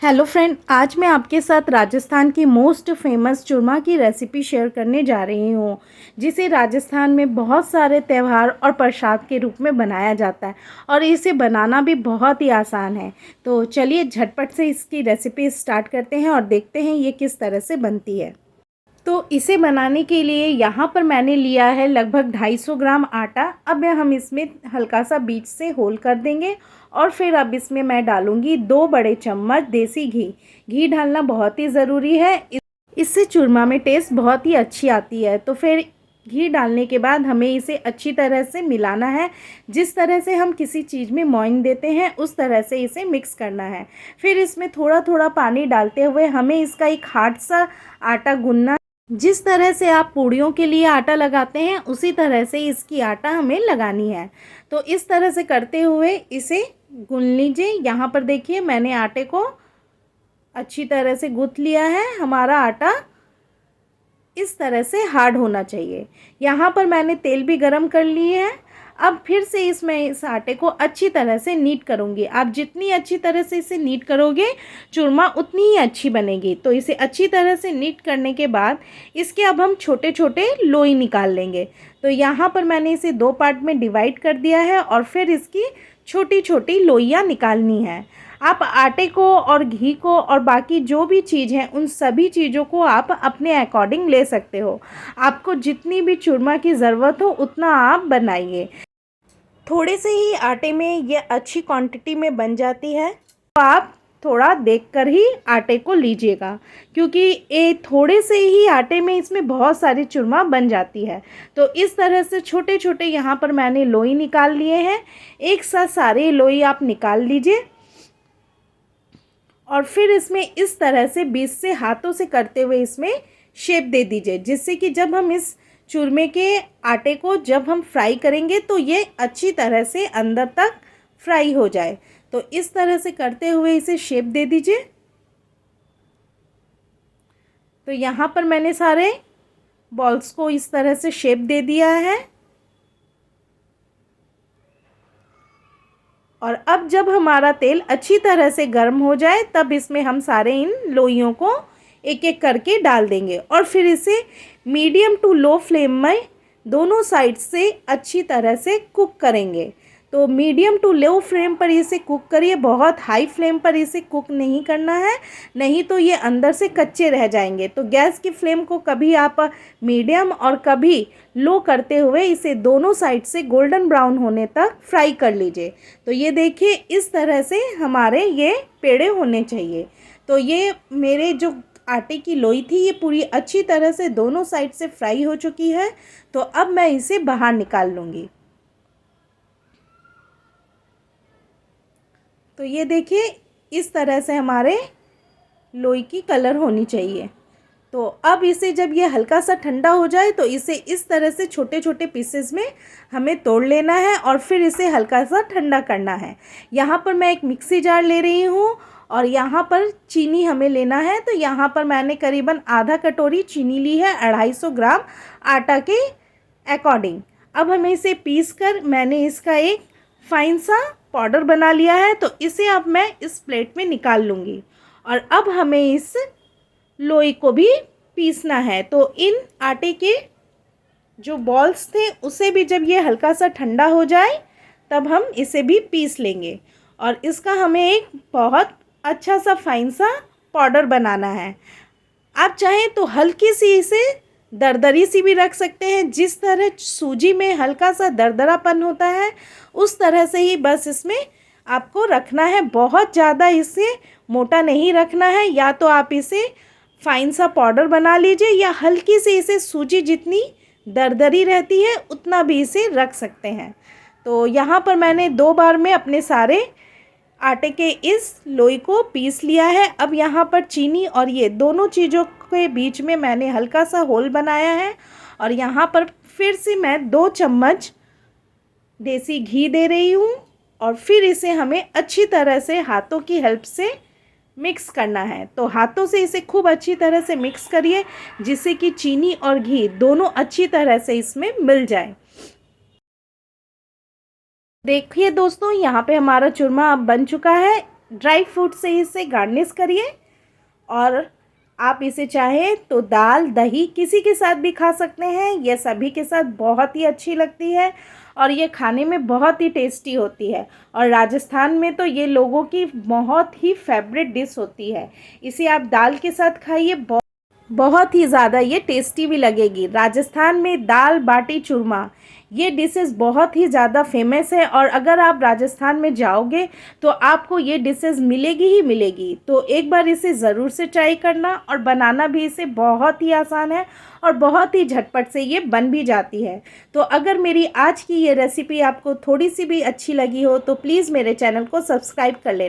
Hello friend, आज मैं आपके साथ राजस्थान की मोस्ट फेमस चूरमा की रेसिपी शेयर करने जा रही हूँ, जिसे राजस्थान में बहुत सारे त्यौहार और प्रसाद के रूप में बनाया जाता है और इसे बनाना भी बहुत ही आसान है। तो चलिए झटपट से इसकी रेसिपी स्टार्ट करते हैं और देखते हैं ये किस तरह से बनती है। तो इसे बनाने के लिए यहाँ पर मैंने लिया है लगभग 250 ग्राम आटा। अब हम इसमें हल्का सा बीच से होल कर देंगे और फिर अब इसमें मैं डालूँगी 2 बड़े चम्मच देसी घी। घी डालना बहुत ही ज़रूरी है, इससे चूरमा में टेस्ट बहुत ही अच्छी आती है। तो फिर घी डालने के बाद हमें इसे अच्छी तरह से मिलाना है। जिस तरह से हम किसी चीज़ में मोइन देते हैं उस तरह से इसे मिक्स करना है। फिर इसमें थोड़ा थोड़ा पानी डालते हुए हमें इसका एक हार्ड सा आटा गूंदना। जिस तरह से आप पूड़ियों के लिए आटा लगाते हैं उसी तरह से इसकी आटा हमें लगानी है। तो इस तरह से करते हुए इसे गूंद लीजिए। यहाँ पर देखिए मैंने आटे को अच्छी तरह से गूंथ लिया है। हमारा आटा इस तरह से हार्ड होना चाहिए। यहाँ पर मैंने तेल भी गरम कर लिए है। अब फिर से इस आटे को अच्छी तरह से नीट करूँगी। आप जितनी अच्छी तरह से इसे नीट करोगे चूरमा उतनी ही अच्छी बनेगी। तो इसे अच्छी तरह से नीट करने के बाद इसके अब हम छोटे छोटे लोई निकाल लेंगे। तो यहाँ पर मैंने इसे 2 पार्ट में डिवाइड कर दिया है और फिर इसकी छोटी छोटी लोइयाँ निकालनी है। आप आटे को और घी को और बाकी जो भी चीज़ है उन सभी चीज़ों को आप अपने अकॉर्डिंग ले सकते हो। आपको जितनी भी चूरमा की ज़रूरत हो उतना आप बनाइए। थोड़े से ही आटे में ये अच्छी क्वांटिटी में बन जाती है। तो आप थोड़ा देखकर ही आटे को लीजिएगा, क्योंकि ये थोड़े से ही आटे में इसमें बहुत सारी चूरमा बन जाती है। तो इस तरह से छोटे छोटे यहाँ पर मैंने लोई निकाल लिए हैं। एक साथ सारे लोई आप निकाल लीजिए और फिर इसमें इस तरह से बीच से हाथों से करते हुए इसमें शेप दे दीजिए, जिससे कि जब हम इस चूरमे के आटे को जब हम फ्राई करेंगे तो ये अच्छी तरह से अंदर तक फ्राई हो जाए। तो इस तरह से करते हुए इसे शेप दे दीजिए। तो यहाँ पर मैंने सारे बॉल्स को इस तरह से शेप दे दिया है। और अब जब हमारा तेल अच्छी तरह से गर्म हो जाए तब इसमें हम सारे इन लोइयों को एक एक करके डाल देंगे और फिर इसे मीडियम टू लो फ्लेम में दोनों साइड से अच्छी तरह से कुक करेंगे। तो मीडियम टू लो फ्लेम पर इसे कुक करिए, बहुत हाई फ्लेम पर इसे कुक नहीं करना है, नहीं तो ये अंदर से कच्चे रह जाएंगे। तो गैस की फ्लेम को कभी आप मीडियम और कभी लो करते हुए इसे दोनों साइड से गोल्डन ब्राउन होने तक फ्राई कर लीजिए। तो ये देखिए इस तरह से हमारे ये पेड़े होने चाहिए। तो ये मेरे जो आटे की लोई थी ये पूरी अच्छी तरह से दोनों साइड से फ्राई हो चुकी है। तो अब मैं इसे बाहर निकाल लूँगी। तो ये देखिए इस तरह से हमारे लोई की कलर होनी चाहिए। तो अब इसे जब ये हल्का सा ठंडा हो जाए तो इसे इस तरह से छोटे छोटे पीसेस में हमें तोड़ लेना है और फिर इसे हल्का सा ठंडा करना है। यहाँ पर मैं एक मिक्सी जार ले रही हूँ और यहाँ पर चीनी हमें लेना है। तो यहाँ पर मैंने करीबन आधा कटोरी चीनी ली है 250 ग्राम आटा के अकॉर्डिंग। अब हमें इसे पीस कर मैंने इसका एक फाइन सा पाउडर बना लिया है। तो इसे अब मैं इस प्लेट में निकाल लूँगी और अब हमें इस लोई को भी पीसना है। तो इन आटे के जो बॉल्स थे उसे भी जब ये हल्का सा ठंडा हो जाए तब हम इसे भी पीस लेंगे और इसका हमें एक बहुत अच्छा सा फाइन सा पाउडर बनाना है। आप चाहें तो हल्की सी इसे दरदरी सी भी रख सकते हैं। जिस तरह सूजी में हल्का सा दरदरापन होता है उस तरह से ही बस इसमें आपको रखना है। बहुत ज़्यादा इसे मोटा नहीं रखना है। या तो आप इसे फाइन सा पाउडर बना लीजिए या हल्की से इसे सूजी जितनी दरदरी रहती है उतना भी इसे रख सकते हैं। तो यहाँ पर मैंने 2 बार में अपने सारे आटे के इस लोई को पीस लिया है। अब यहाँ पर चीनी और ये दोनों चीज़ों के बीच में मैंने हल्का सा होल बनाया है और यहाँ पर फिर से मैं 2 चम्मच देसी घी दे रही हूँ और फिर इसे हमें अच्छी तरह से हाथों की हेल्प से मिक्स करना है। तो हाथों से इसे खूब अच्छी तरह से मिक्स करिए, जिससे कि चीनी और घी दोनों अच्छी तरह से इसमें मिल जाए। देखिए दोस्तों, यहाँ पे हमारा चूरमा अब बन चुका है। ड्राई फ्रूट से इसे गार्निश करिए। और आप इसे चाहें तो दाल, दही किसी के साथ भी खा सकते हैं। यह सभी के साथ बहुत ही अच्छी लगती है और ये खाने में बहुत ही टेस्टी होती है। और राजस्थान में तो ये लोगों की बहुत ही फेवरेट डिश होती है। इसे आप दाल के साथ खाइए, बहुत ही ज़्यादा ये टेस्टी भी लगेगी। राजस्थान में दाल बाटी चूरमा ये डिशेस बहुत ही ज़्यादा फेमस है और अगर आप राजस्थान में जाओगे तो आपको ये डिशेस मिलेगी ही मिलेगी। तो एक बार इसे ज़रूर से ट्राई करना। और बनाना भी इसे बहुत ही आसान है और बहुत ही झटपट से ये बन भी जाती है। तो अगर मेरी आज की ये रेसिपी आपको थोड़ी सी भी अच्छी लगी हो तो प्लीज़ मेरे चैनल को सब्सक्राइब कर लेना।